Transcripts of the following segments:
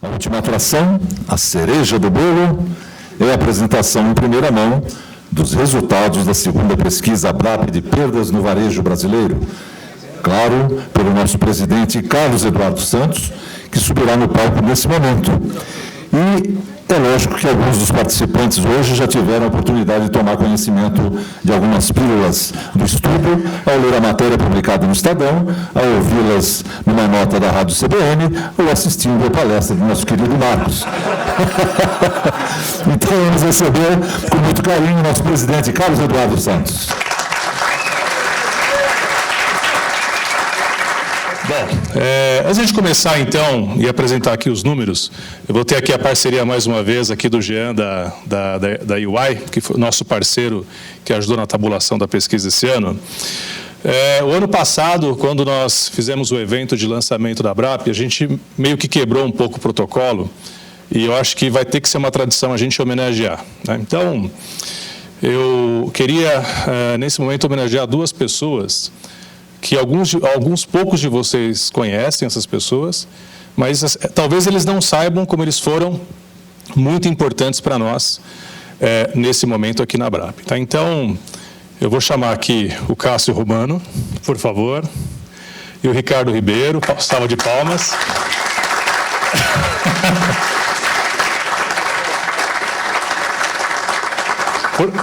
A última atração, a cereja do bolo, é a apresentação em primeira mão dos resultados da segunda pesquisa ABRAP de perdas no varejo brasileiro. Claro, pelo nosso presidente Carlos Eduardo Santos, que subirá no palco nesse momento. E é lógico que alguns dos participantes hoje já tiveram a oportunidade de tomar conhecimento de algumas pílulas do estudo, ao ler a matéria publicada no Estadão, ao ouvi-las numa nota da Rádio CBN, ou assistindo a palestra do nosso querido Marcos. Então, vamos receber com muito carinho o nosso presidente Carlos Eduardo Santos. Bom, antes de começar, então, e apresentar aqui os números, eu vou ter aqui a parceria, mais uma vez, aqui do Jean, da UI, que foi o nosso parceiro que ajudou na tabulação da pesquisa esse ano. O ano passado, quando nós fizemos o evento de lançamento da ABRAP, a gente meio que quebrou um pouco o protocolo, e eu acho que vai ter que ser uma tradição a gente homenagear, né? Então, eu queria, nesse momento, homenagear duas pessoas que alguns poucos de vocês conhecem essas pessoas, mas talvez eles não saibam como eles foram muito importantes para nós nesse momento aqui na ABRAP. Tá? Então, eu vou chamar aqui o Cássio Romano, por favor, e o Ricardo Ribeiro, salva de palmas.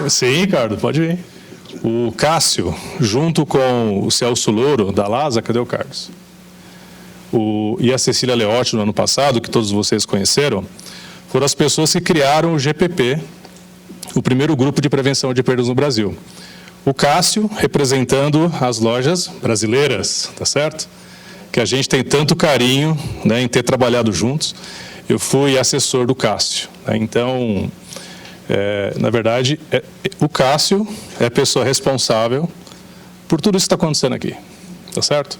Sim, Ricardo, pode vir. O Cássio, junto com o Celso Louro, da LASA, cadê o Carlos? E a Cecília Leotti, no ano passado, que todos vocês conheceram, foram as pessoas que criaram o GPP, o primeiro grupo de prevenção de perdas no Brasil. O Cássio, representando as lojas brasileiras, tá certo? Que a gente tem tanto carinho, né, em ter trabalhado juntos. Eu fui assessor do Cássio, né? Então, na verdade, o Cássio é a pessoa responsável por tudo isso que está acontecendo aqui, tá certo?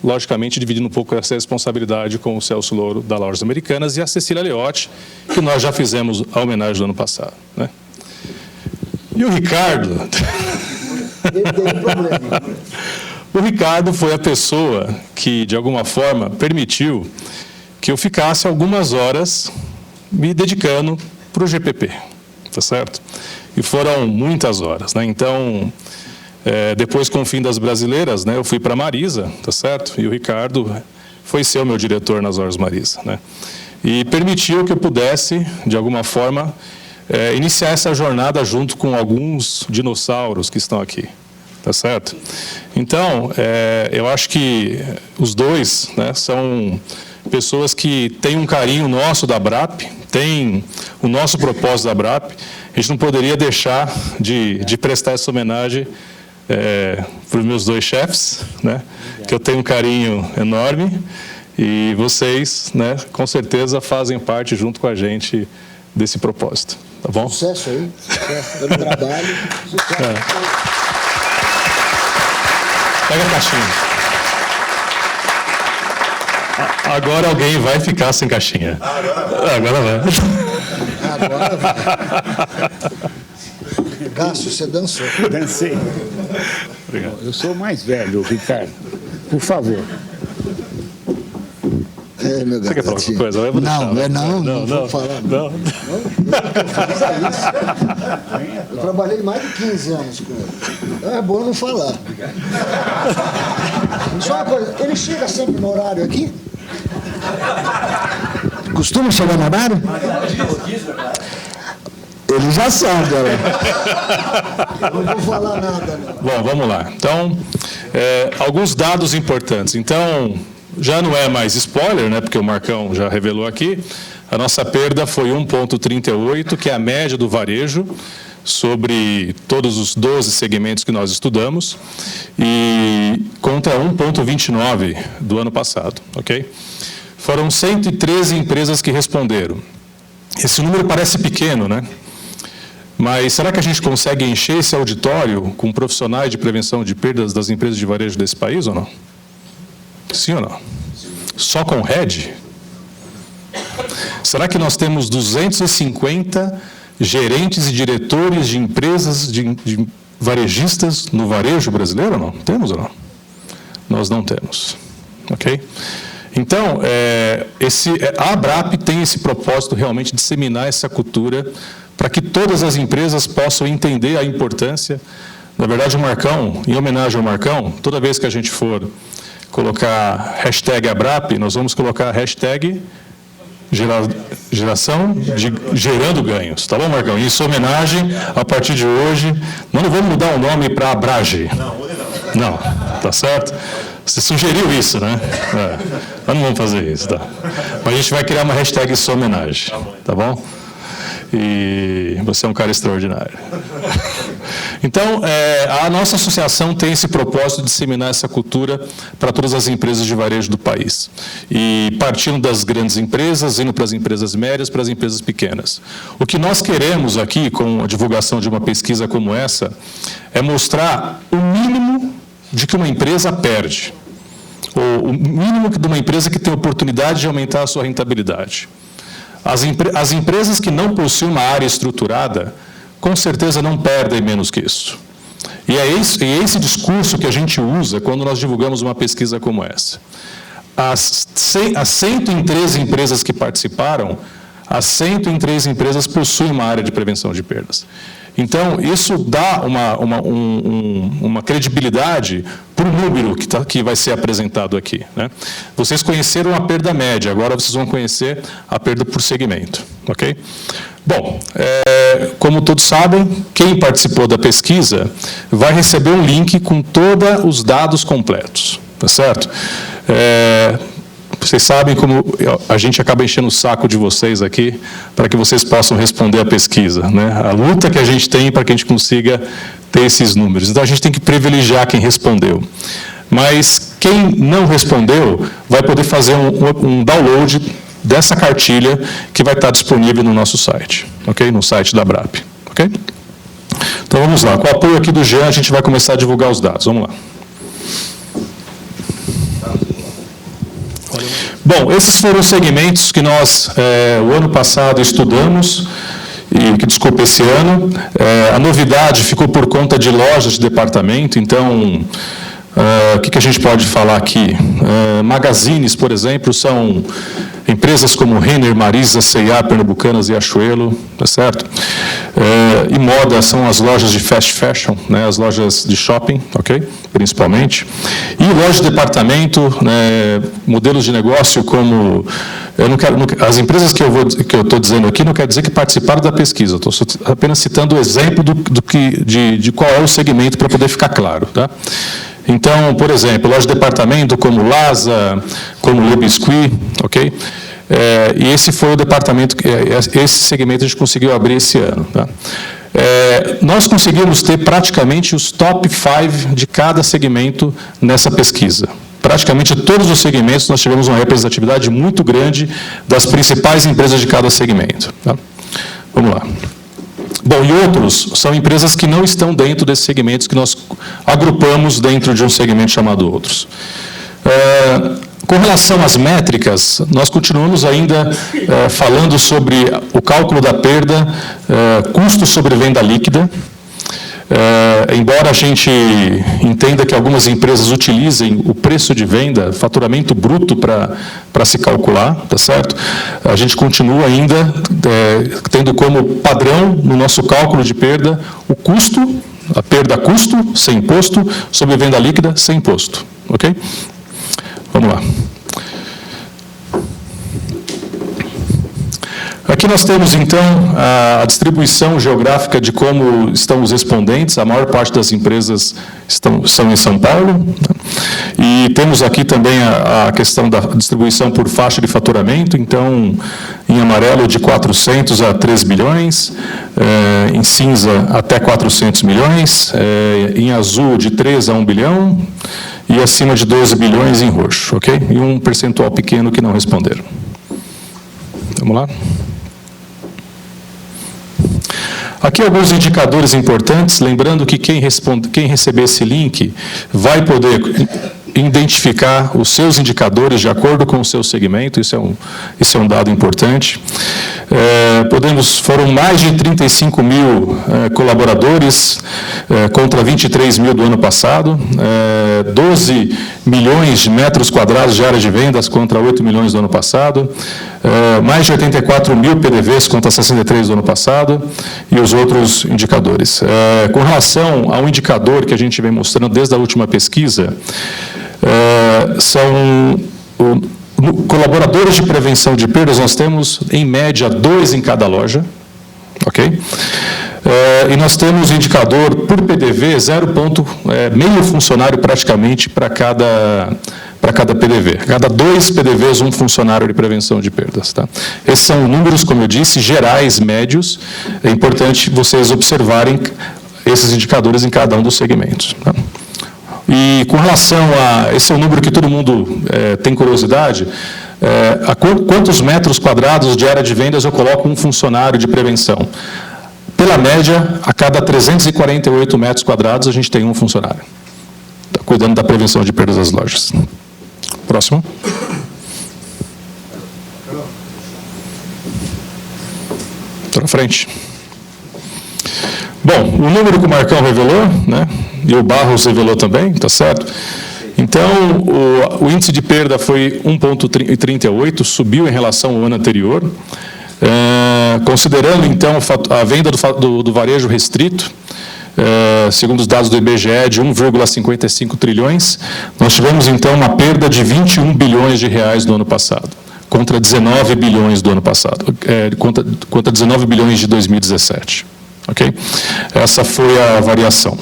Logicamente, dividindo um pouco essa responsabilidade com o Celso Louro, da Lojas Americanas, e a Cecília Leotti, que nós já fizemos a homenagem do ano passado, né? E o Ricardo... O Ricardo foi a pessoa que, de alguma forma, permitiu que eu ficasse algumas horas me dedicando para o GPP. Tá certo? E foram muitas horas, né? Então, depois, com o fim das brasileiras, né, eu fui para a Marisa, tá certo? E o Ricardo foi ser o meu diretor nas Lojas Marisa, né? E permitiu que eu pudesse, de alguma forma, iniciar essa jornada junto com alguns dinossauros que estão aqui, tá certo? Então, eu acho que os dois, né, são pessoas que têm um carinho nosso da ABRAP, tem o nosso propósito da ABRAP. A gente não poderia deixar de prestar essa homenagem para os meus dois chefes, né, que eu tenho um carinho enorme, e vocês, né, com certeza fazem parte junto com a gente desse propósito, tá bom? Sucesso aí, sucesso pelo trabalho. Sucesso. Pega a caixinha. Agora alguém vai ficar sem caixinha. Agora vai. Agora vai. Cássio, você dançou? Dancei. Obrigado. Eu sou mais velho, Ricardo. Por favor. Meu Você quer falar alguma coisa? Eu vou não vou falar. Não. Eu trabalhei mais de 15 anos com ele. É bom não falar. Só uma coisa, ele chega sempre no horário aqui? Costuma chegar no horário? Ele já sabe, olha. Não vou falar nada, não. Bom, vamos lá. Então, alguns dados importantes. Então, já não é mais spoiler, né, porque o Marcão já revelou aqui. A nossa perda foi 1,38, que é a média do varejo sobre todos os 12 segmentos que nós estudamos, e contra 1,29 do ano passado, ok? Foram 113 empresas que responderam. Esse número parece pequeno, né? Mas será que a gente consegue encher esse auditório com profissionais de prevenção de perdas das empresas de varejo desse país ou não? Sim ou não? Só com RED? Será que nós temos 250 gerentes e diretores de empresas de varejistas no varejo brasileiro ou não? Temos ou não? Nós não temos. Ok? Então, a ABRAP tem esse propósito realmente de disseminar essa cultura para que todas as empresas possam entender a importância. Na verdade, o Marcão, em homenagem ao Marcão, toda vez que a gente for colocar hashtag ABRAP, nós vamos colocar hashtag geração de gerando ganhos. Tá bom, Marcão? Em sua homenagem, a partir de hoje, nós não vamos mudar o nome para Abrage. Não, tá certo? Você sugeriu isso, né? Nós não vamos fazer isso, tá? Mas a gente vai criar uma hashtag em sua homenagem, tá bom? E você é um cara extraordinário. Então, a nossa associação tem esse propósito de disseminar essa cultura para todas as empresas de varejo do país. E partindo das grandes empresas, indo para as empresas médias, para as empresas pequenas. O que nós queremos aqui, com a divulgação de uma pesquisa como essa, é mostrar o mínimo de que uma empresa perde. Ou o mínimo de uma empresa que tem oportunidade de aumentar a sua rentabilidade. As empresas que não possuem uma área estruturada, com certeza não perdem menos que isso. E é esse discurso que a gente usa quando nós divulgamos uma pesquisa como essa. As 103 empresas que participaram, as 103 empresas possuem uma área de prevenção de perdas. Então, isso dá uma credibilidade para o número que vai ser apresentado aqui, né? Vocês conheceram a perda média, agora vocês vão conhecer a perda por segmento, ok? Bom, como todos sabem, quem participou da pesquisa vai receber um link com todos os dados completos, tá certo? Vocês sabem como a gente acaba enchendo o saco de vocês aqui para que vocês possam responder a pesquisa, né? A luta que a gente tem para que a gente consiga ter esses números. Então, a gente tem que privilegiar quem respondeu. Mas quem não respondeu vai poder fazer um download dessa cartilha que vai estar disponível no nosso site, ok? No site da ABRAP, ok? Então, vamos lá. Com o apoio aqui do Jean, a gente vai começar a divulgar os dados. Vamos lá. Bom, esses foram os segmentos que nós, o ano passado, estudamos, e desculpa, esse ano. A novidade ficou por conta de lojas de departamento, então, o que a gente pode falar aqui? Magazines, por exemplo, são empresas como Renner, Marisa, C&A, Pernambucanas e Achuelo, tá certo? E moda são as lojas de fast fashion, né, as lojas de shopping, ok? Principalmente. E lojas de departamento, né, modelos de negócio como... as empresas que eu estou dizendo aqui não quer dizer que participaram da pesquisa, estou apenas citando o exemplo de qual é o segmento para poder ficar claro, tá? Então, por exemplo, loja de departamento como Lasa, como Le Biscuit, ok? E esse foi o departamento, esse segmento a gente conseguiu abrir esse ano, tá? Nós conseguimos ter praticamente os top 5 de cada segmento nessa pesquisa. Praticamente todos os segmentos nós tivemos uma representatividade muito grande das principais empresas de cada segmento, tá? Vamos lá. Bom, e outros são empresas que não estão dentro desses segmentos que nós agrupamos dentro de um segmento chamado outros. Com relação às métricas, nós continuamos ainda falando sobre o cálculo da perda, custo sobre venda líquida. Embora a gente entenda que algumas empresas utilizem o preço de venda, faturamento bruto para se calcular, tá certo? A gente continua ainda tendo como padrão no nosso cálculo de perda o custo, a perda a custo, sem imposto, sobre venda líquida, sem imposto, ok? Vamos lá. Aqui nós temos, então, a distribuição geográfica de como estão os respondentes. A maior parte das empresas são em São Paulo. E temos aqui também a questão da distribuição por faixa de faturamento. Então, em amarelo, de 400 a 3 bilhões. Em cinza, até 400 milhões. Em azul, de 3 a 1 bilhão. E acima de 12 bilhões em roxo, ok? E um percentual pequeno que não responderam. Vamos lá. Aqui alguns indicadores importantes, lembrando que quem receber esse link vai poder identificar os seus indicadores de acordo com o seu segmento, isso é um dado importante. Foram mais de 35 mil colaboradores, contra 23 mil do ano passado, 12 milhões de metros quadrados de área de vendas contra 8 milhões do ano passado, mais de 84 mil PDVs contra 63 do ano passado, e os outros indicadores. Com relação ao indicador que a gente vem mostrando desde a última pesquisa, são colaboradores de prevenção de perdas, nós temos, em média, 2 em cada loja, ok? E nós temos indicador por PDV, meio funcionário praticamente para cada PDV. Cada 2 PDVs, 1 funcionário de prevenção de perdas. Tá? Esses são números, como eu disse, gerais, médios. É importante vocês observarem esses indicadores em cada um dos segmentos. Tá? E com relação a... Esse é um número que todo mundo tem curiosidade. A quantos metros quadrados de área de vendas eu coloco um funcionário de prevenção? Pela média, a cada 348 metros quadrados, a gente tem um funcionário. Tá cuidando da prevenção de perdas das lojas. Próximo. Estou na frente. Bom, o número que o Marcão revelou, né, e o Barros revelou também, tá certo? Então, o índice de perda foi 1,38, subiu em relação ao ano anterior. Considerando, então, a venda do varejo restrito, segundo os dados do IBGE, de 1,55 trilhões, nós tivemos, então, uma perda de 21 bilhões de reais no ano passado, contra 19 bilhões do ano passado, contra 19 bilhões de 2017. Ok? Essa foi a variação.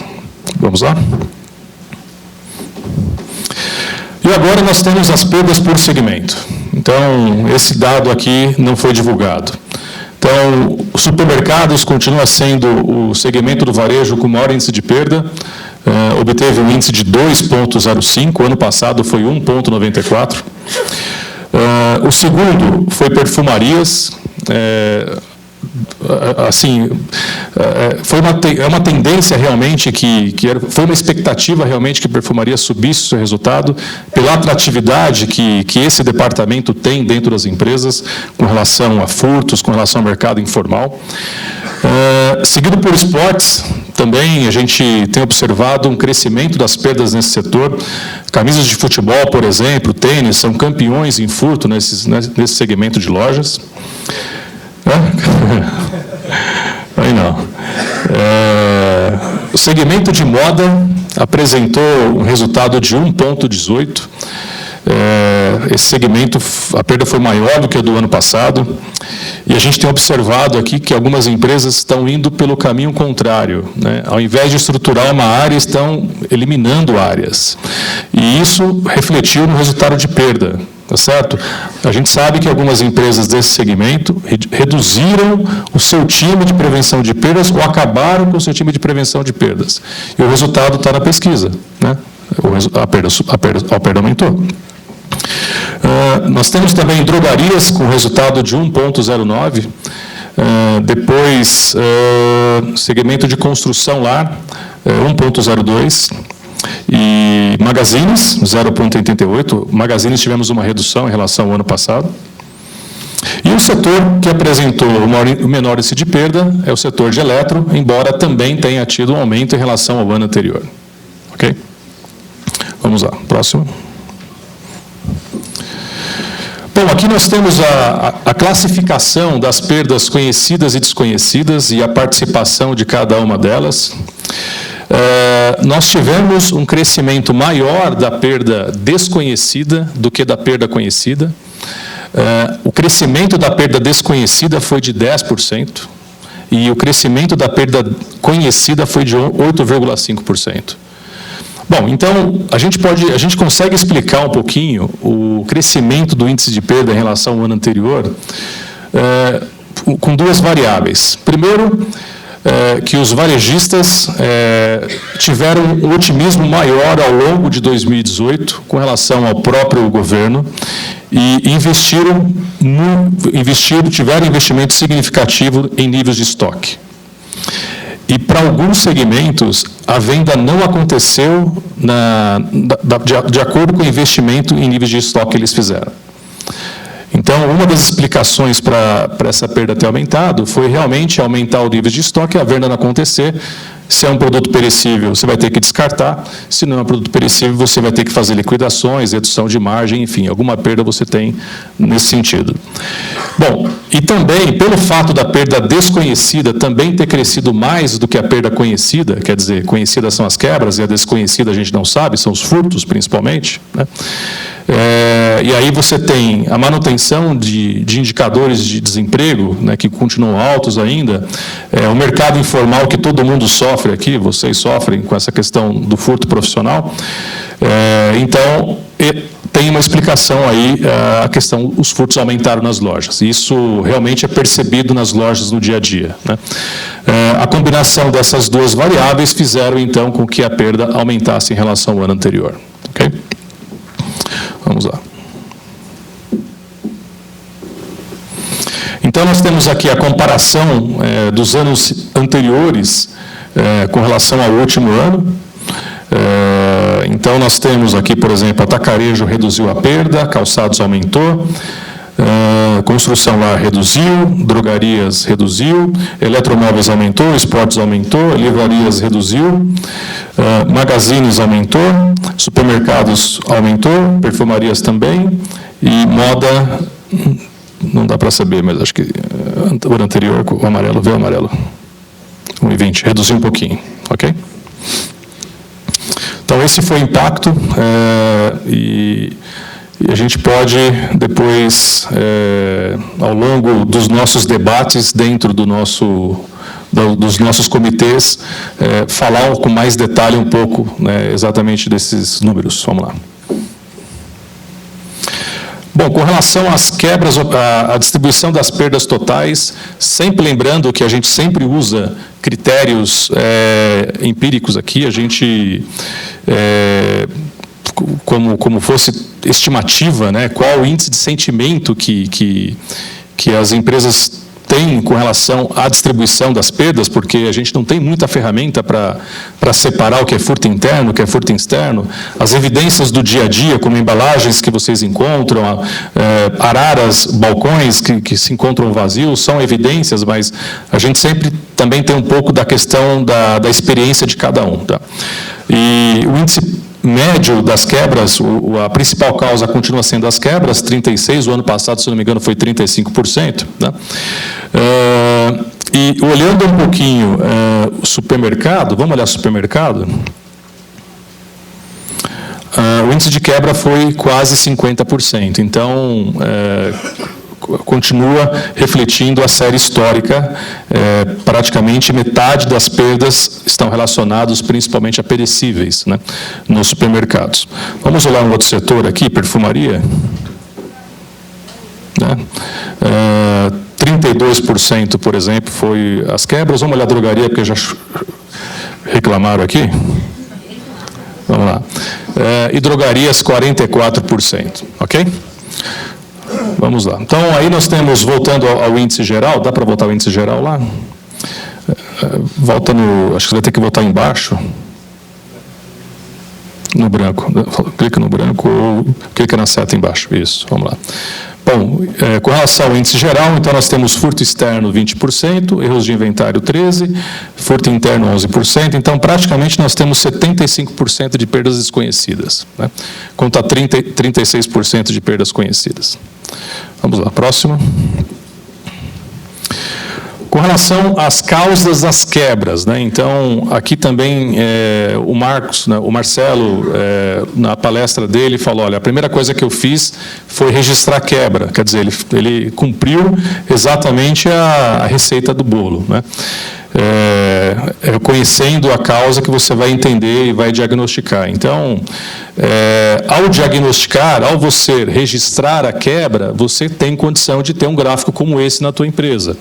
Vamos lá? E agora nós temos as perdas por segmento. Então, esse dado aqui não foi divulgado. Então, os supermercados continua sendo o segmento do varejo com maior índice de perda, obteve um índice de 2,05, ano passado foi 1,94. O segundo foi perfumarias, assim, é uma tendência realmente foi uma expectativa realmente que perfumaria subisse o seu resultado pela atratividade que esse departamento tem dentro das empresas com relação a furtos, com relação ao mercado informal. Seguido por esportes, também a gente tem observado um crescimento das perdas nesse setor. Camisas de futebol, por exemplo, tênis, são campeões em furto nesse segmento de lojas. Aí não. O segmento de moda apresentou um resultado de 1,18. Esse segmento, a perda foi maior do que a do ano passado. E a gente tem observado aqui que algumas empresas estão indo pelo caminho contrário, né? Ao invés de estruturar uma área, estão eliminando áreas. E isso refletiu no resultado de perda. Tá certo? A gente sabe que algumas empresas desse segmento reduziram o seu time de prevenção de perdas ou acabaram com o seu time de prevenção de perdas. E o resultado está na pesquisa, né? A perda aumentou. Nós temos também drogarias com resultado de 1,09. Depois, segmento de construção lar, 1,02. E magazines, 0,88. Magazines tivemos uma redução em relação ao ano passado. E o setor que apresentou o menor índice de perda é o setor de eletro, embora também tenha tido um aumento em relação ao ano anterior. Ok? Vamos lá, próximo. Bom, aqui nós temos a classificação das perdas conhecidas e desconhecidas e a participação de cada uma delas. Nós tivemos um crescimento maior da perda desconhecida do que da perda conhecida. O crescimento da perda desconhecida foi de 10%, e o crescimento da perda conhecida foi de 8,5%. Bom, então, a gente consegue explicar um pouquinho o crescimento do índice de perda em relação ao ano anterior com 2 variáveis. Primeiro, que os varejistas tiveram um otimismo maior ao longo de 2018 com relação ao próprio governo e tiveram investimento significativo em níveis de estoque. E para alguns segmentos, a venda não aconteceu de acordo com o investimento em níveis de estoque que eles fizeram. Então, uma das explicações para essa perda ter aumentado foi realmente aumentar o nível de estoque e a venda não acontecer. Se é um produto perecível, você vai ter que descartar. Se não é um produto perecível, você vai ter que fazer liquidações, redução de margem, enfim, alguma perda você tem nesse sentido. Bom, e também, pelo fato da perda desconhecida também ter crescido mais do que a perda conhecida, quer dizer, conhecidas são as quebras e a desconhecida a gente não sabe, são os furtos principalmente, né? E aí você tem a manutenção de indicadores de desemprego, né, que continuam altos ainda, o mercado informal que todo mundo sofre aqui, vocês sofrem com essa questão do furto profissional. Então, tem uma explicação aí, a questão, os furtos aumentaram nas lojas. Isso realmente é percebido nas lojas no dia a dia, né? A combinação dessas duas variáveis fizeram, então, com que a perda aumentasse em relação ao ano anterior. Ok? Vamos lá. Então, nós temos aqui a comparação dos anos anteriores com relação ao último ano. Então, nós temos aqui, por exemplo, atacarejo reduziu a perda, calçados aumentou, construção lá reduziu, drogarias reduziu, eletromóveis aumentou, esportes aumentou, livrarias reduziu, magazines aumentou, supermercados aumentou, perfumarias também, e moda, não dá para saber, mas acho que o ano anterior, o amarelo, veio o amarelo, 1,20, reduziu um pouquinho, ok? Então, esse foi o impacto, e a gente pode, depois, ao longo dos nossos debates, dentro dos nossos comitês, falar com mais detalhe um pouco, né, exatamente desses números. Vamos lá. Bom, com relação às quebras, a distribuição das perdas totais, sempre lembrando que a gente sempre usa critérios empíricos aqui, a gente, como fosse estimativa, né, qual o índice de sentimento que as empresas têm com relação à distribuição das perdas, porque a gente não tem muita ferramenta para separar o que é furto interno, o que é furto externo. As evidências do dia a dia, como embalagens que vocês encontram, araras, balcões que se encontram vazios, são evidências, mas a gente sempre também tem um pouco da questão da experiência de cada um. Tá? E o índice médio das quebras, a principal causa continua sendo as quebras, 36%, o ano passado, se não me engano, foi 35%. Né? E olhando um pouquinho o supermercado, vamos olhar o supermercado, o índice de quebra foi quase 50%, então continua refletindo a série histórica, praticamente metade das perdas estão relacionadas principalmente a perecíveis, né, nos supermercados. Vamos olhar um outro setor aqui, perfumaria. Né? 32%, por exemplo, foi as quebras. Vamos olhar a drogaria, porque já reclamaram aqui. Vamos lá. E drogarias, 44%. Ok? Vamos lá. Então, aí nós temos, voltando ao índice geral, dá para voltar ao índice geral lá? Volta no, acho que você vai ter que voltar embaixo. No branco. Clica no branco ou clica na seta embaixo. Isso, vamos lá. Bom, com relação ao índice geral, então nós temos furto externo 20%, erros de inventário 13%, furto interno 11%, então praticamente nós temos 75% de perdas desconhecidas, né? Contra 36% de perdas conhecidas. Vamos lá, próximo. Com relação às causas das quebras, né? Então, aqui também o Marcos, né, o Marcelo, na palestra dele, falou, olha, a primeira coisa que eu fiz foi registrar a quebra, quer dizer, ele cumpriu exatamente a receita do bolo, né? Conhecendo a causa que você vai entender e vai diagnosticar. Então, ao diagnosticar, ao você registrar a quebra, você tem condição de ter um gráfico como esse na tua empresa.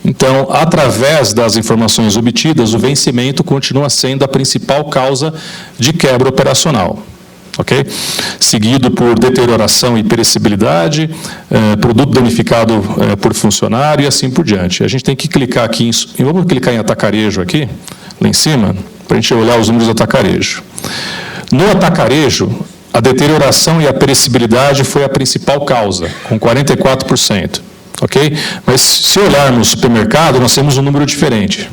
Então, através das informações obtidas, o vencimento continua sendo a principal causa de quebra operacional. Okay? Seguido por deterioração e perecibilidade, produto danificado por funcionário e assim por diante. A gente tem que clicar aqui, vamos clicar em atacarejo aqui, lá em cima, para a gente olhar os números do atacarejo. No atacarejo, a deterioração e a perecibilidade foi a principal causa, com 44%. Ok? Mas se olharmos no supermercado, nós temos um número diferente.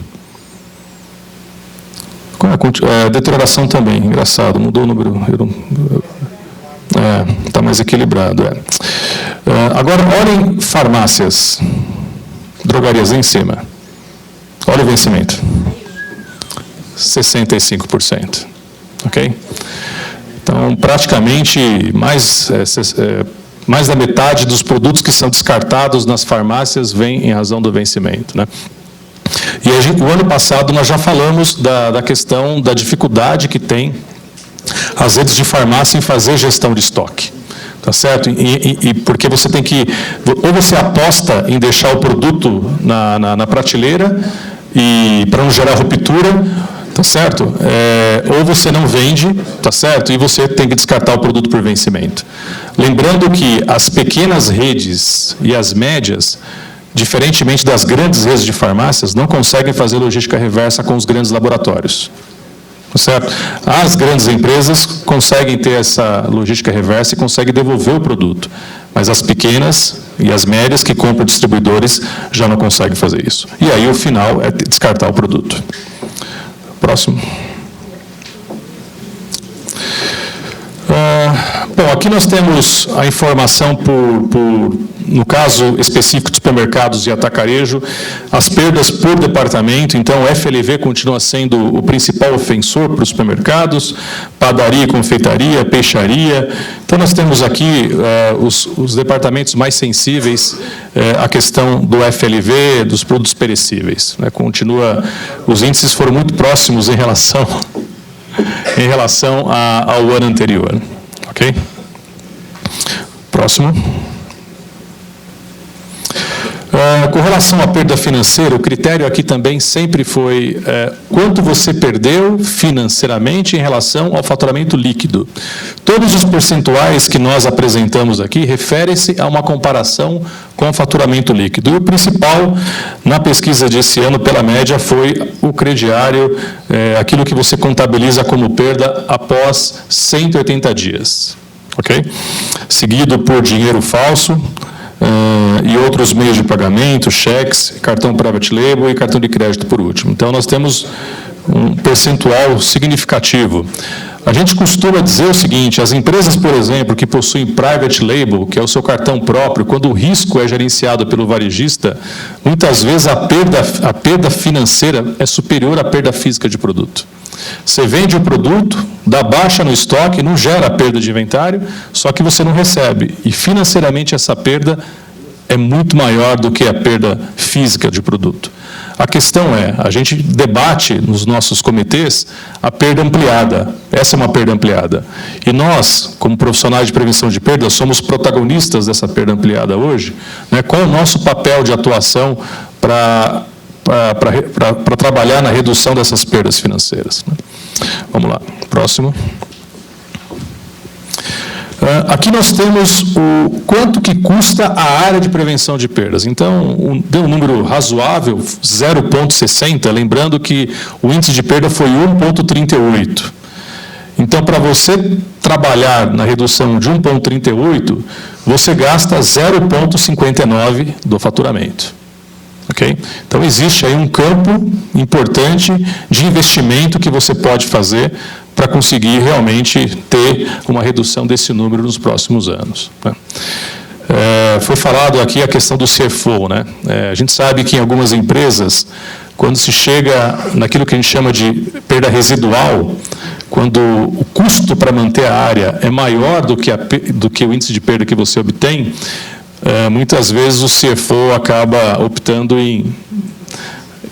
Deterioração também, engraçado, mudou o número. Está mais equilibrado. Agora, olhem farmácias, drogarias em cima. Olha o vencimento. 65%. Ok? Então, praticamente, mais da metade dos produtos que são descartados nas farmácias vem em razão do vencimento, né? E o ano passado nós já falamos da questão da dificuldade que tem as redes de farmácia em fazer gestão de estoque. Tá certo? E porque você tem que... Ou você aposta em deixar o produto na prateleira e para não gerar ruptura, tá certo? Ou você não vende, tá certo? E você tem que descartar o produto por vencimento. Lembrando que as pequenas redes e as médias, diferentemente das grandes redes de farmácias, não conseguem fazer logística reversa com os grandes laboratórios. Certo? As grandes empresas conseguem ter essa logística reversa e conseguem devolver o produto, mas as pequenas e as médias que compram distribuidores já não conseguem fazer isso. E aí o final é descartar o produto. Próximo. Bom, aqui nós temos a informação no caso específico de supermercados e atacarejo, as perdas por departamento. Então, o FLV continua sendo o principal ofensor para os supermercados, padaria, confeitaria, peixaria. Então, nós temos aqui os departamentos mais sensíveis à questão do FLV, dos produtos perecíveis. Né? Os índices foram muito próximos em relação ao ano anterior. Ok? Próximo. Com relação à perda financeira, o critério aqui também sempre foi quanto você perdeu financeiramente em relação ao faturamento líquido. Todos os percentuais que nós apresentamos aqui referem-se a uma comparação com o faturamento líquido. E o principal, na pesquisa desse ano, pela média, foi o crediário, aquilo que você contabiliza como perda após 180 dias. Ok? Seguido por dinheiro falso, e outros meios de pagamento, cheques, cartão private label e cartão de crédito por último. Então, nós temos um percentual significativo. A gente costuma dizer o seguinte: as empresas, por exemplo, que possuem private label, que é o seu cartão próprio, quando o risco é gerenciado pelo varejista, muitas vezes a perda financeira é superior à perda física de produto. Você vende o produto, dá baixa no estoque, não gera perda de inventário, só que você não recebe. E financeiramente essa perda é muito maior do que a perda física de produto. A questão a gente debate nos nossos comitês a perda ampliada. Essa é uma perda ampliada. E nós, como profissionais de prevenção de perda, somos protagonistas dessa perda ampliada hoje. Né? Qual é o nosso papel de atuação para trabalhar na redução dessas perdas financeiras? Vamos lá, próximo. Aqui nós temos o quanto que custa a área de prevenção de perdas. Então, deu um número razoável, 0,60, lembrando que o índice de perda foi 1,38. Então, para você trabalhar na redução de 1,38, você gasta 0,59 do faturamento. Okay? Então, existe aí um campo importante de investimento que você pode fazer para conseguir realmente ter uma redução desse número nos próximos anos. Né? Foi falado aqui a questão do CFO. Né? A gente sabe que em algumas empresas, quando se chega naquilo que a gente chama de perda residual, quando o custo para manter a área é maior do que o índice de perda que você obtém, muitas vezes o CFO acaba optando em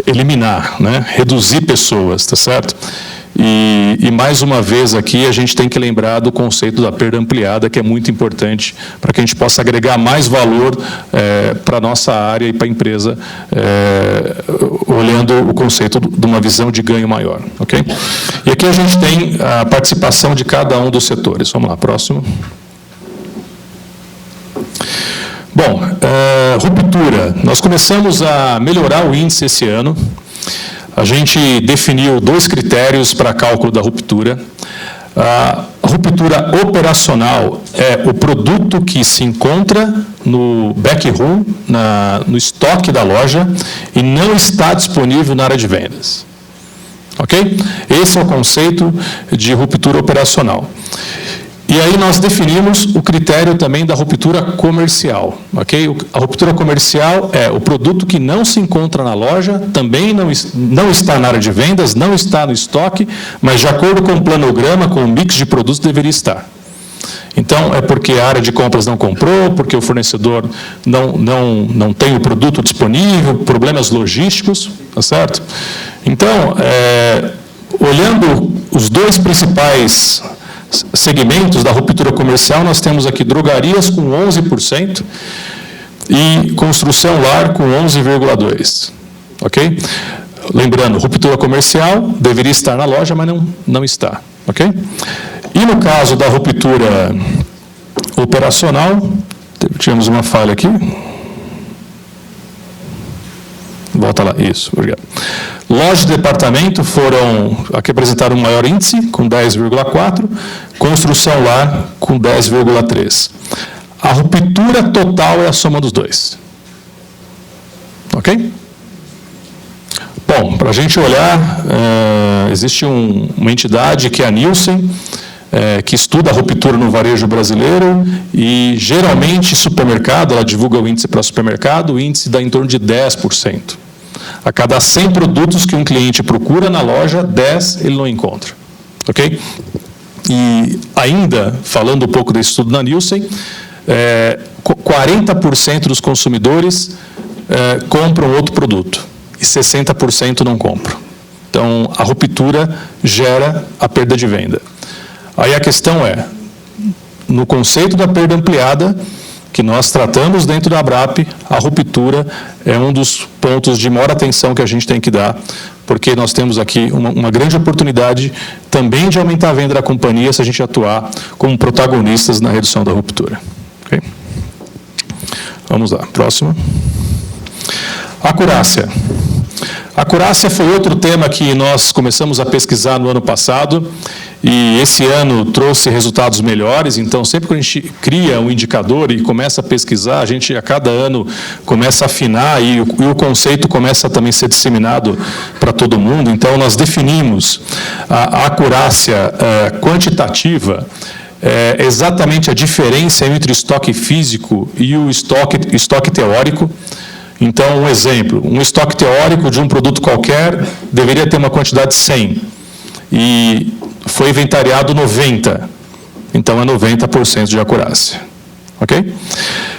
eliminar, né? Reduzir pessoas, tá certo? E mais uma vez aqui a gente tem que lembrar do conceito da perda ampliada, que é muito importante para que a gente possa agregar mais valor para a nossa área e para a empresa, olhando o conceito de uma visão de ganho maior. Okay? E aqui a gente tem a participação de cada um dos setores. Vamos lá, próximo. Bom, ruptura. Nós começamos a melhorar o índice esse ano. A gente definiu 2 critérios para cálculo da ruptura. A ruptura operacional é o produto que se encontra no backroom, no estoque da loja, e não está disponível na área de vendas. Ok? Esse é o conceito de ruptura operacional. E aí nós definimos o critério também da ruptura comercial. Ok? A ruptura comercial é o produto que não se encontra na loja, também não está na área de vendas, não está no estoque, mas de acordo com o planograma, com o mix de produtos, deveria estar. Então, é porque a área de compras não comprou, porque o fornecedor não tem o produto disponível, problemas logísticos, tá certo? Então, olhando os dois principais segmentos da ruptura comercial, nós temos aqui drogarias com 11% e construção lar com 11,2%. Ok? Lembrando, ruptura comercial deveria estar na loja, mas não está. Ok? E no caso da ruptura operacional, tivemos uma falha aqui. Volta lá, isso, obrigado. Lojas de departamento aqui apresentaram um maior índice, com 10,4%, construção lar com 10,3%. A ruptura total é a soma dos dois. Ok? Bom, para a gente olhar, existe uma entidade que é a Nielsen, que estuda a ruptura no varejo brasileiro, e geralmente supermercado, ela divulga o índice para supermercado, o índice dá em torno de 10%. A cada 100 produtos que um cliente procura na loja, 10 ele não encontra. Ok? E ainda, falando um pouco desse estudo da Nielsen, 40% dos consumidores compram outro produto e 60% não compram. Então, a ruptura gera a perda de venda. Aí a questão é, no conceito da perda ampliada, que nós tratamos dentro da ABRAP, a ruptura é um dos pontos de maior atenção que a gente tem que dar, porque nós temos aqui uma grande oportunidade também de aumentar a venda da companhia se a gente atuar como protagonistas na redução da ruptura. Okay? Vamos lá, próximo. Acurácia. Acurácia foi outro tema que nós começamos a pesquisar no ano passado, e esse ano trouxe resultados melhores. Então, sempre que a gente cria um indicador e começa a pesquisar, a gente a cada ano começa a afinar e o conceito começa a também ser disseminado para todo mundo. Então, nós definimos a acurácia quantitativa, exatamente a diferença entre o estoque físico e o estoque teórico. Então, um exemplo, um estoque teórico de um produto qualquer deveria ter uma quantidade de 100, e foi inventariado 90, então é 90% de acurácia. Ok?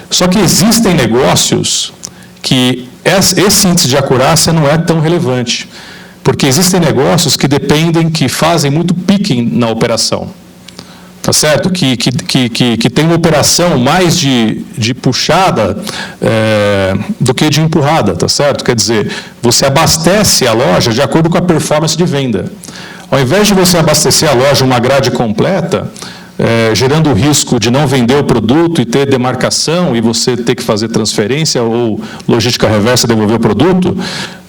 Só que existem negócios que esse índice de acurácia não é tão relevante, porque existem negócios que fazem muito picking na operação. Tá certo? Que tem uma operação mais de puxada do que de empurrada, tá certo? Quer dizer, você abastece a loja de acordo com a performance de venda. Ao invés de você abastecer a loja uma grade completa, gerando o risco de não vender o produto e ter demarcação e você ter que fazer transferência ou logística reversa devolver o produto,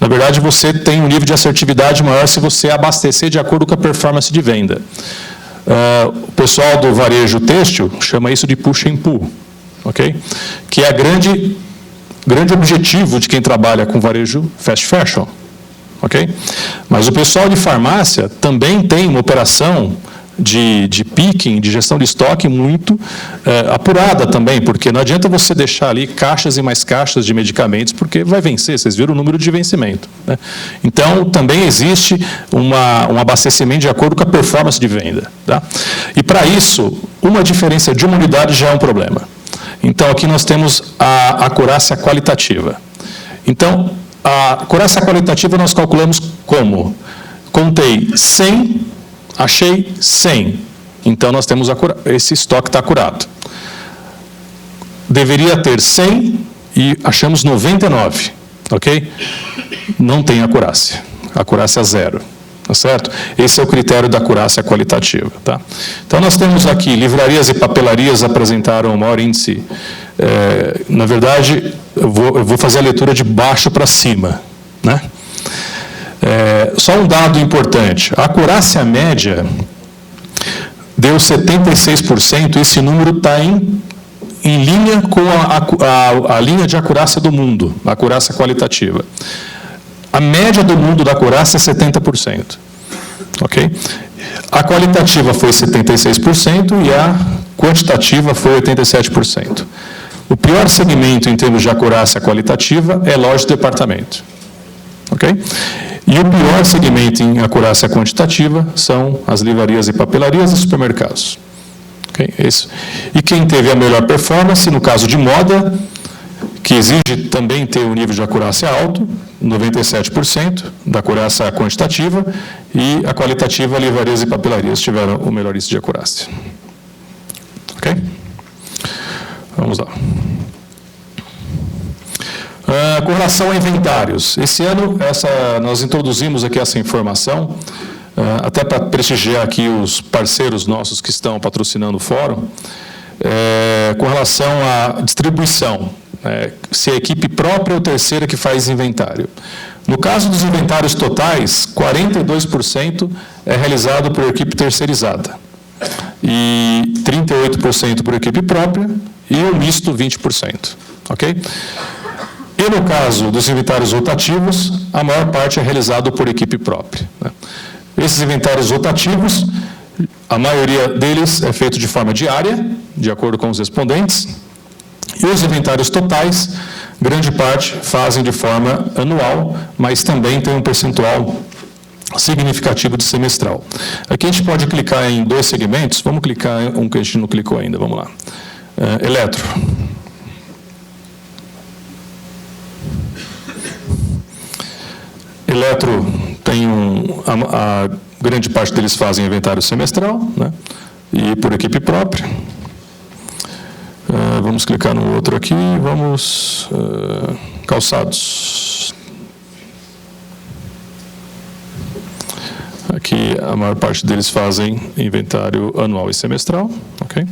na verdade você tem um nível de assertividade maior se você abastecer de acordo com a performance de venda. O pessoal do varejo têxtil chama isso de push and pull, ok? Que é grande objetivo de quem trabalha com varejo fast fashion, ok? Mas o pessoal de farmácia também tem uma operação de picking, de gestão de estoque muito apurada também, porque não adianta você deixar ali caixas e mais caixas de medicamentos, porque vai vencer, vocês viram o número de vencimento, né? Então, também existe um abastecimento de acordo com a performance de venda, tá? E para isso, uma diferença de uma unidade já é um problema. Então, aqui nós temos a acurácia qualitativa. Então, a acurácia qualitativa nós calculamos como? Contei 100, achei 100. Então, nós temos esse estoque está acurado. Deveria ter 100 e achamos 99. Ok? Não tem acurácia. Acurácia 0. Tá certo? Esse é o critério da acurácia qualitativa. Tá? Então, nós temos aqui, livrarias e papelarias apresentaram o maior índice. Na verdade, eu vou fazer a leitura de baixo para cima, né? Só um dado importante. A acurácia média deu 76%, esse número está em linha com a linha de acurácia do mundo, a acurácia qualitativa. A média do mundo da acurácia é 70%. Ok? A qualitativa foi 76% e a quantitativa foi 87%. O pior segmento em termos de acurácia qualitativa é loja de departamento. Ok? E o pior segmento em acurácia quantitativa são as livrarias e papelarias e supermercados. Okay? Isso. E quem teve a melhor performance, no caso de moda, que exige também ter um nível de acurácia alto, 97% da acurácia quantitativa, e a qualitativa, livrarias e papelarias tiveram o melhor índice de acurácia. Ok? Vamos lá. Com relação a inventários, esse ano nós introduzimos aqui essa informação, até para prestigiar aqui os parceiros nossos que estão patrocinando o fórum, com relação à distribuição, se é a equipe própria ou terceira que faz inventário. No caso dos inventários totais, 42% é realizado por equipe terceirizada, e 38% por equipe própria, e o misto 20%. Ok? E no caso dos inventários rotativos, a maior parte é realizado por equipe própria. Esses inventários rotativos, a maioria deles é feito de forma diária, de acordo com os respondentes, e os inventários totais, grande parte, fazem de forma anual, mas também tem um percentual significativo de semestral. Aqui a gente pode clicar em 2 segmentos, vamos clicar em um que a gente não clicou ainda, vamos lá. Eletro. Eletro tem a grande parte deles fazem inventário semestral, né, e por equipe própria. Vamos clicar no outro aqui, vamos... calçados. Aqui a maior parte deles fazem inventário anual e semestral, ok?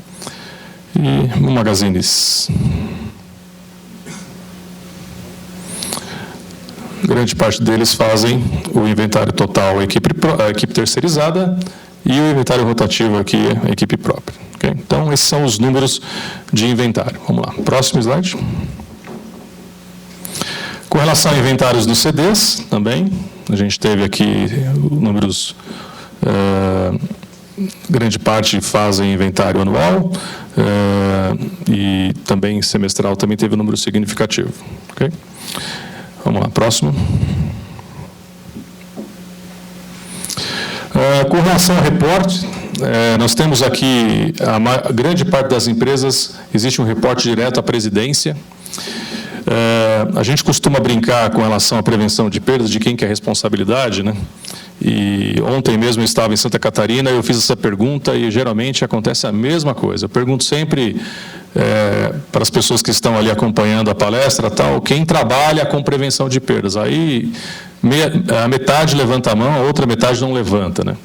E magazines. Grande parte deles fazem o inventário total, a equipe terceirizada, e o inventário rotativo aqui, a equipe própria. Okay? Então, esses são os números de inventário. Vamos lá, próximo slide. Com relação a inventários dos CDs, também, a gente teve aqui números, grande parte fazem inventário anual, e também semestral também teve um número significativo. Okay? Vamos lá, próximo. Com relação ao reporte, nós temos aqui, a grande parte das empresas, existe um reporte direto à presidência. A gente costuma brincar com relação à prevenção de perdas, de quem que é a responsabilidade, né? E ontem mesmo eu estava em Santa Catarina, eu fiz essa pergunta e geralmente acontece a mesma coisa. Eu pergunto sempre para as pessoas que estão ali acompanhando a palestra, tal, quem trabalha com prevenção de perdas. Aí a metade levanta a mão, a outra metade não levanta, né?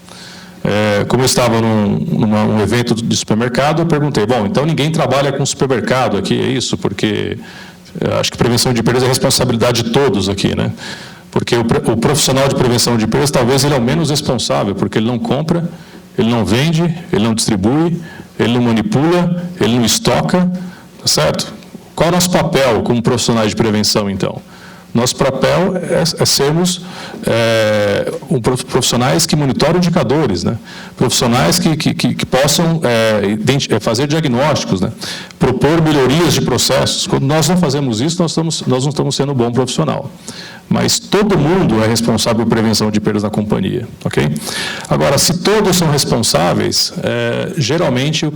Como eu estava num evento de supermercado, eu perguntei, bom, então ninguém trabalha com supermercado aqui, é isso? Porque acho que prevenção de perdas é responsabilidade de todos aqui, né? Porque o profissional de prevenção de perdas, talvez ele é o menos responsável, porque ele não compra, ele não vende, ele não distribui, ele não manipula, ele não estoca, tá certo? Qual é o nosso papel como profissionais de prevenção, então? Nosso papel é sermos profissionais que monitoram indicadores, né? Profissionais que possam fazer diagnósticos, né? Propor melhorias de processos. Quando nós não fazemos isso, nós não estamos sendo um bom profissional. Mas todo mundo é responsável por prevenção de perdas na companhia, ok? Agora, se todos são responsáveis, geralmente o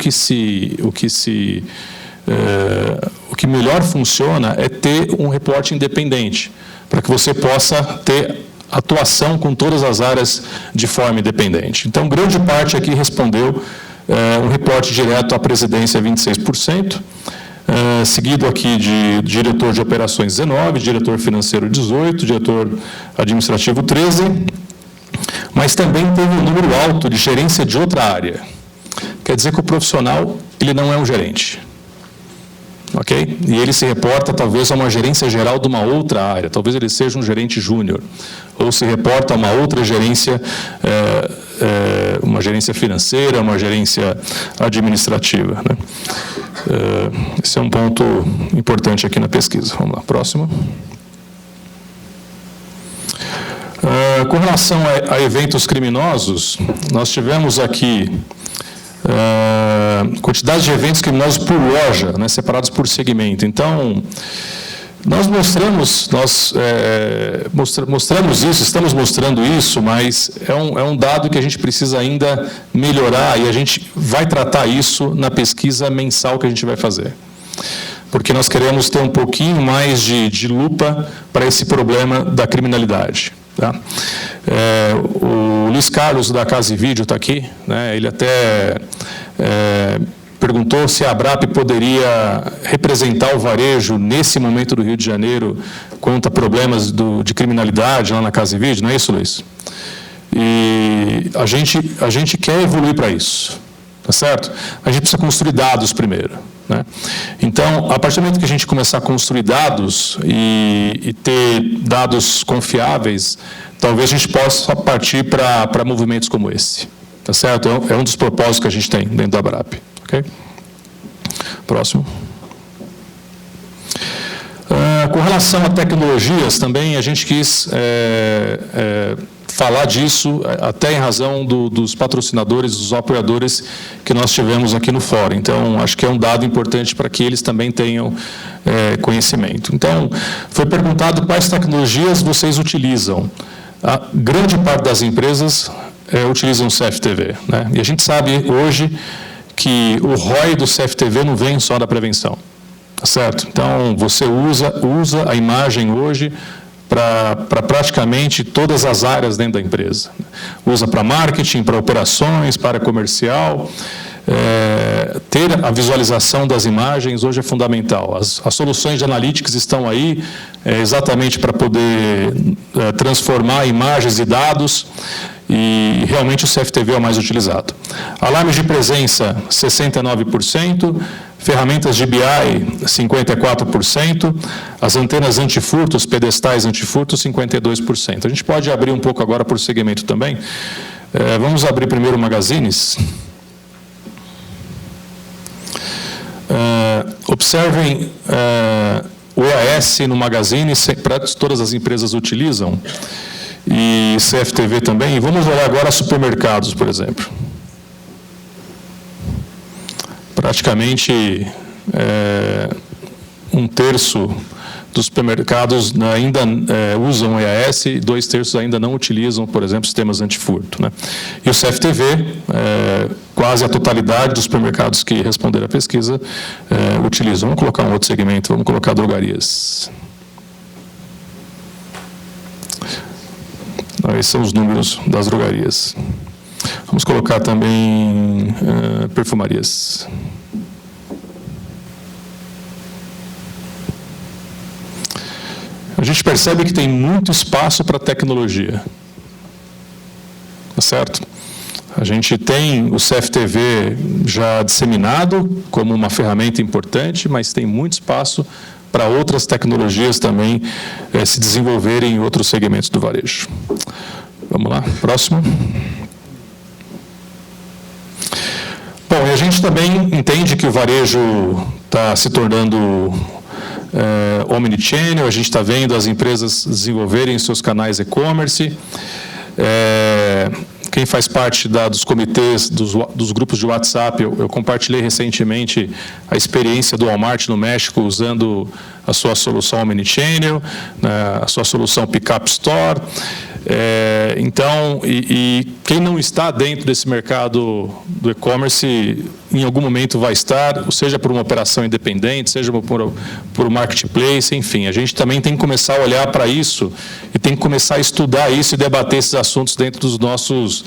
que melhor funciona é ter um reporte independente, para que você possa ter atuação com todas as áreas de forma independente. Então, grande parte aqui respondeu um reporte direto à presidência, 26%, seguido aqui de diretor de operações 19%, diretor financeiro 18%, diretor administrativo 13%, mas também teve um número alto de gerência de outra área. Quer dizer que o profissional ele não é um gerente. Ok? E ele se reporta talvez a uma gerência geral de uma outra área, talvez ele seja um gerente júnior, ou se reporta a uma outra gerência uma gerência financeira, uma gerência administrativa, né? Esse é um ponto importante aqui na pesquisa. Vamos lá, próximo. Com relação a eventos criminosos, nós tivemos aqui quantidade de eventos criminosos por loja, né, separados por segmento. Então, nós mostramos isso, estamos mostrando isso, mas é um dado que a gente precisa ainda melhorar, e a gente vai tratar isso na pesquisa mensal que a gente vai fazer. Porque nós queremos ter um pouquinho mais de lupa para esse problema da criminalidade. Tá? O Luiz Carlos, da Casa e Vídeo, está aqui, né? Ele até perguntou se a ABRAP poderia representar o varejo nesse momento do Rio de Janeiro quanto a problemas de criminalidade lá na Casa e Vídeo, não é isso, Luiz? E a gente quer evoluir para isso, tá certo? A gente precisa construir dados primeiro, né? Então, a partir do momento que a gente começar a construir dados e ter dados confiáveis, talvez a gente possa partir para movimentos como esse, tá certo? É um dos propósitos que a gente tem dentro da ABRAP. Okay? Próximo. Com relação a tecnologias, também a gente quis falar disso, até em razão dos patrocinadores, dos apoiadores que nós tivemos aqui no fórum. Então, acho que é um dado importante para que eles também tenham conhecimento. Então, foi perguntado quais tecnologias vocês utilizam. A grande parte das empresas utilizam o CFTV, né? E a gente sabe hoje que o ROI do CFTV não vem só da prevenção, tá certo? Então, você usa a imagem hoje para praticamente todas as áreas dentro da empresa. Usa para marketing, para operações, para comercial. Ter a visualização das imagens hoje é fundamental. As soluções de analytics estão aí exatamente para poder transformar imagens e dados, e realmente o CFTV é o mais utilizado. Alarmes de presença, 69%, ferramentas de BI, 54%, as antenas antifurto, os pedestais antifurto, 52%. A gente pode abrir um pouco agora por segmento também. Vamos abrir primeiro magazines. Observem o EAS no magazine, todas as empresas utilizam, e CFTV também. E vamos olhar agora supermercados, por exemplo. Praticamente um terço dos supermercados ainda usam EAS, e 2/3 ainda não utilizam, por exemplo, sistemas antifurto, né? E o CFTV, quase a totalidade dos supermercados que responderam à pesquisa utilizam. Vamos colocar um outro segmento, vamos colocar drogarias. Esses são os números das drogarias. Vamos colocar também perfumarias. A gente percebe que tem muito espaço para tecnologia. Tá certo? A gente tem o CFTV já disseminado como uma ferramenta importante, mas tem muito espaço para outras tecnologias também se desenvolverem em outros segmentos do varejo. Vamos lá, próximo. Bom, e a gente também entende que o varejo está se tornando omnichannel, a gente está vendo as empresas desenvolverem seus canais e-commerce. Quem faz parte dos comitês, dos grupos de WhatsApp, eu compartilhei recentemente a experiência do Walmart no México usando a sua solução Omnichannel, a sua solução Pickup Store. Então, quem não está dentro desse mercado do e-commerce, em algum momento vai estar, seja por uma operação independente, seja por um marketplace, enfim. A gente também tem que começar a olhar para isso e tem que começar a estudar isso e debater esses assuntos dentro dos nossos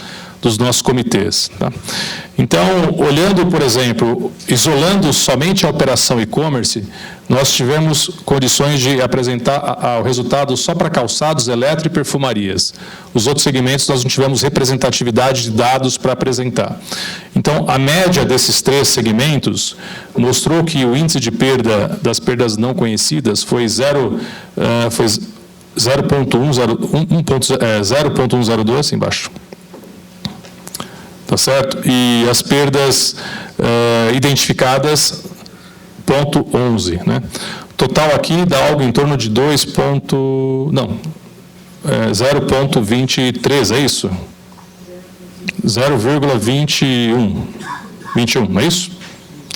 comitês. Tá? Então, olhando, por exemplo, isolando somente a operação e-commerce, nós tivemos condições de apresentar o resultado só para calçados, eletro e perfumarias. Os outros segmentos nós não tivemos representatividade de dados para apresentar. Então, a média desses 3 segmentos mostrou que o índice de perda das perdas não conhecidas foi 0,102 embaixo. tá certo? E as perdas identificadas, 0,11, né? Total aqui dá algo em torno de 0,23, é isso? 0,21, não é isso?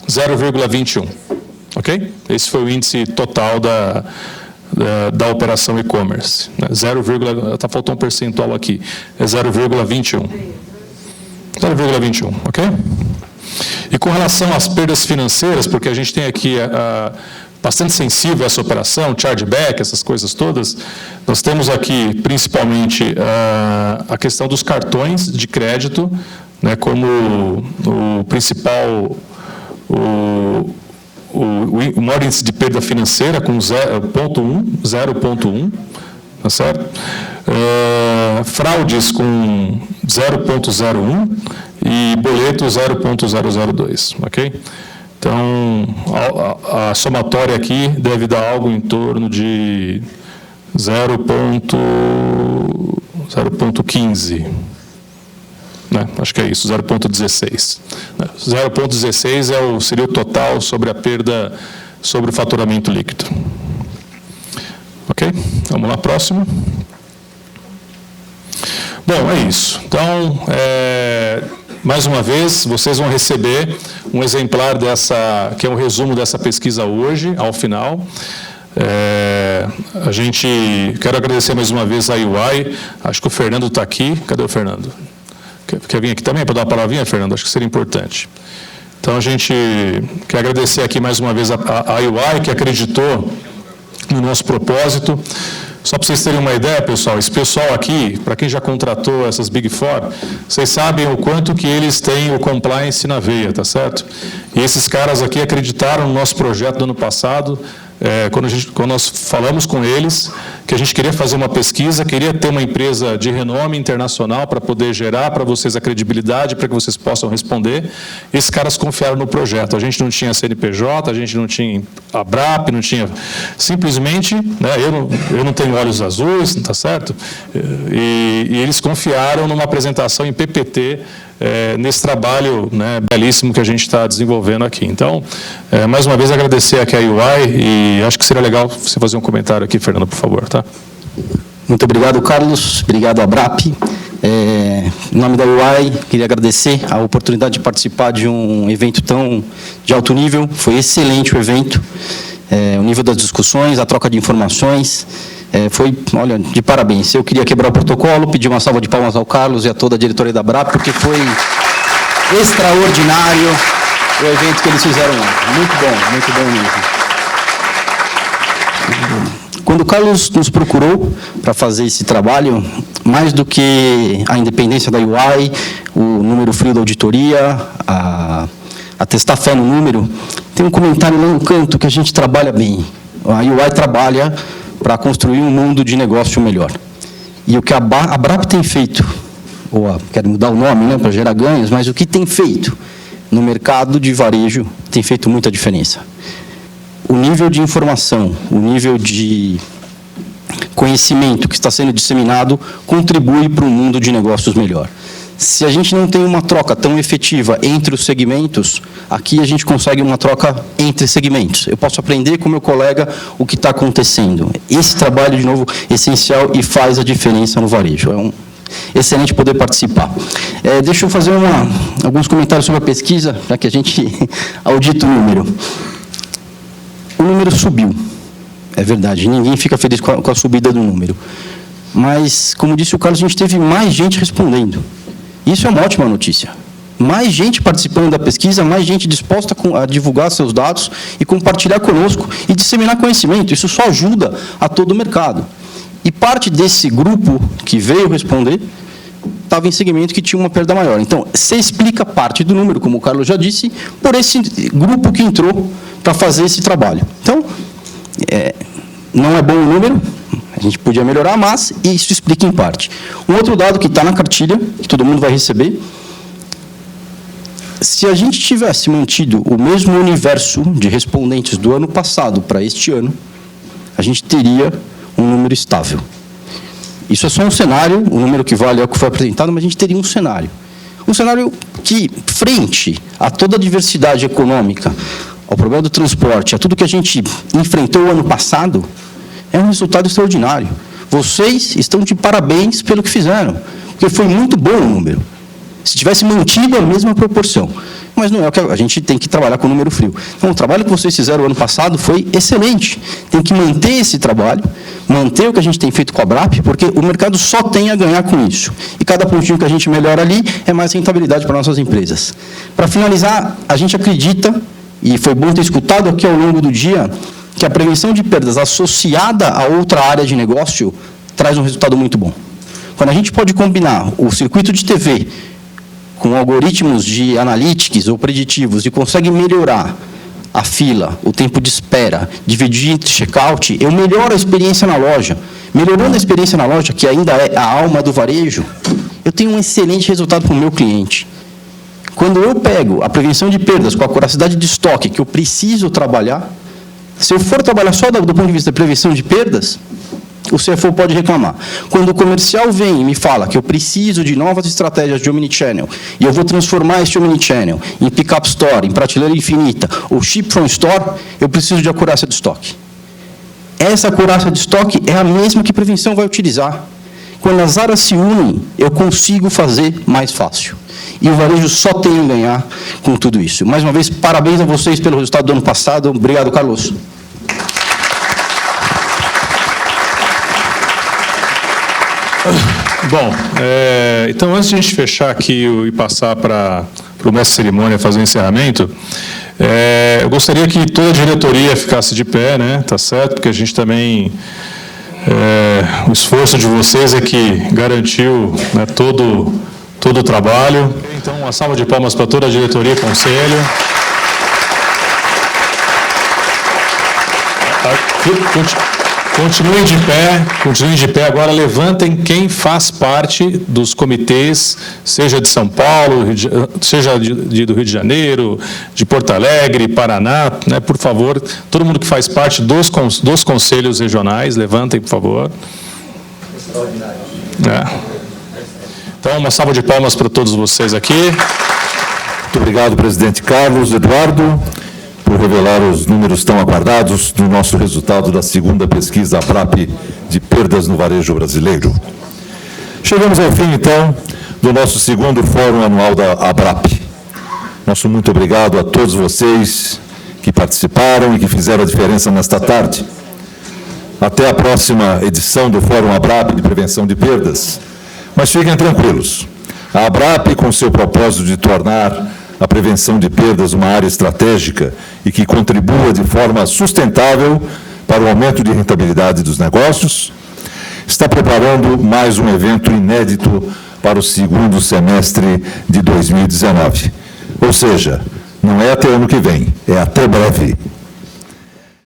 0,21, ok? Esse foi o índice total da operação e-commerce. Né? Está faltando um percentual aqui, é 0,21. 0,21, ok? E com relação às perdas financeiras, porque a gente tem aqui bastante sensível essa operação, chargeback, essas coisas todas, nós temos aqui principalmente a questão dos cartões de crédito, né, como o principal, o maior índice de perda financeira, com 0,1, tá certo? Fraudes com 0,01 e boleto 0,002, ok? Então, a somatória aqui deve dar algo em torno de 0,15, né? Acho que é isso, 0,16. 0,16 seria o total sobre a perda sobre o faturamento líquido. Ok? Vamos lá, próximo. Bom, é isso. Então, mais uma vez, vocês vão receber um exemplar que é um resumo dessa pesquisa hoje, ao final. Quero agradecer mais uma vez a UI, acho que o Fernando está aqui. Cadê o Fernando? Quer vir aqui também para dar uma palavrinha, Fernando? Acho que seria importante. Então, a gente quer agradecer aqui mais uma vez a UI, que acreditou no nosso propósito. Só para vocês terem uma ideia, pessoal, esse pessoal aqui, para quem já contratou essas Big Four, vocês sabem o quanto que eles têm o compliance na veia, tá certo? E esses caras aqui acreditaram no nosso projeto do ano passado, quando nós falamos com eles, que a gente queria fazer uma pesquisa, queria ter uma empresa de renome internacional para poder gerar para vocês a credibilidade, para que vocês possam responder. Esses caras confiaram no projeto. A gente não tinha CNPJ, a gente não tinha ABRAP, não tinha... Simplesmente, né, eu não tenho olhos azuis, tá certo? E eles confiaram numa apresentação em PPT, nesse trabalho, né, belíssimo que a gente está desenvolvendo aqui. Então, mais uma vez, agradecer aqui a UI e acho que seria legal você fazer um comentário aqui, Fernando, por favor. Tá? Muito obrigado, Carlos. Obrigado, ABRAP. Em nome da UI, queria agradecer a oportunidade de participar de um evento tão de alto nível. Foi excelente o evento. O nível das discussões, a troca de informações. Foi, olha, de parabéns. Eu queria quebrar o protocolo, pedir uma salva de palmas ao Carlos e a toda a diretoria da ABRAP, porque foi extraordinário o evento que eles fizeram lá. Muito bom mesmo. Quando o Carlos nos procurou para fazer esse trabalho, mais do que a independência da UI, o número frio da auditoria, a testar fé no número, tem um comentário lá no canto que a gente trabalha bem. A UI trabalha para construir um mundo de negócio melhor. E o que a ABRAP tem feito, quero mudar o nome, né, para gerar ganhos, mas o que tem feito no mercado de varejo tem feito muita diferença. O nível de informação, o nível de conhecimento que está sendo disseminado contribui para um mundo de negócios melhor. Se a gente não tem uma troca tão efetiva entre os segmentos, aqui a gente consegue uma troca entre segmentos. Eu posso aprender com o meu colega o que está acontecendo. Esse trabalho, de novo, é essencial e faz a diferença no varejo. É um excelente poder participar. Deixa eu fazer alguns comentários sobre a pesquisa, para que a gente audite o número. O número subiu, é verdade, ninguém fica feliz com a subida do número. Mas, como disse o Carlos, a gente teve mais gente respondendo. Isso é uma ótima notícia. Mais gente participando da pesquisa, mais gente disposta a divulgar seus dados e compartilhar conosco e disseminar conhecimento. Isso só ajuda a todo o mercado. E parte desse grupo que veio responder estava em segmento que tinha uma perda maior. Então, você explica parte do número, como o Carlos já disse, por esse grupo que entrou para fazer esse trabalho. Então, não é bom o número, a gente podia melhorar, mas isso explica em parte. Um outro dado que está na cartilha, que todo mundo vai receber, se a gente tivesse mantido o mesmo universo de respondentes do ano passado para este ano, a gente teria um número estável. Isso é só um cenário, o número que vale é o que foi apresentado, mas a gente teria um cenário. Um cenário que, frente a toda a diversidade econômica, ao problema do transporte, a tudo que a gente enfrentou o ano passado, é um resultado extraordinário. Vocês estão de parabéns pelo que fizeram, porque foi muito bom o número. Se tivesse mantido a mesma proporção. Mas não é o que a gente tem que trabalhar com o número frio. Então, o trabalho que vocês fizeram o ano passado foi excelente. Tem que manter esse trabalho, manter o que a gente tem feito com a BRAP, porque o mercado só tem a ganhar com isso. E cada pontinho que a gente melhora ali é mais rentabilidade para nossas empresas. Para finalizar, a gente acredita, e foi bom ter escutado aqui ao longo do dia, que a prevenção de perdas associada a outra área de negócio traz um resultado muito bom. Quando a gente pode combinar o circuito de TV com algoritmos de analytics ou preditivos e consegue melhorar a fila, o tempo de espera, dividir entre check-out, eu melhoro a experiência na loja. Melhorando a experiência na loja, que ainda é a alma do varejo, eu tenho um excelente resultado para o meu cliente. Quando eu pego a prevenção de perdas com a curacidade de estoque que eu preciso trabalhar, se eu for trabalhar só do ponto de vista da prevenção de perdas, o CFO pode reclamar. Quando o comercial vem e me fala que eu preciso de novas estratégias de omnichannel, e eu vou transformar este omnichannel em pick-up store, em prateleira infinita, ou ship from store, eu preciso de acurácia de estoque. Essa acurácia de estoque é a mesma que prevenção vai utilizar. Quando as áreas se unem, eu consigo fazer mais fácil. E o varejo só tem a ganhar com tudo isso. Mais uma vez, parabéns a vocês pelo resultado do ano passado. Obrigado, Carlos. Bom, então, antes de a gente fechar aqui e passar para o mestre cerimônia fazer o encerramento, eu gostaria que toda a diretoria ficasse de pé, né? Tá certo? Porque a gente também... o esforço de vocês é que garantiu, né, todo o trabalho. Então, uma salva de palmas para toda a diretoria e conselho. Continuem de pé. Agora levantem quem faz parte dos comitês, seja de São Paulo, seja do Rio de Janeiro, de Porto Alegre, Paraná, né? Por favor, todo mundo que faz parte dos conselhos regionais, levantem, por favor. Extraordinário. Então, uma salva de palmas para todos vocês aqui. Muito obrigado, presidente Carlos Eduardo, por revelar os números tão aguardados do nosso resultado da segunda pesquisa ABRAP de perdas no varejo brasileiro. Chegamos ao fim, então, do nosso segundo Fórum Anual da ABRAP. Nosso muito obrigado a todos vocês que participaram e que fizeram a diferença nesta tarde. Até a próxima edição do Fórum ABRAP de Prevenção de Perdas. Mas fiquem tranquilos, a ABRAP, com seu propósito de tornar a prevenção de perdas uma área estratégica e que contribua de forma sustentável para o aumento de rentabilidade dos negócios, está preparando mais um evento inédito para o segundo semestre de 2019. Ou seja, não é até ano que vem, é até breve.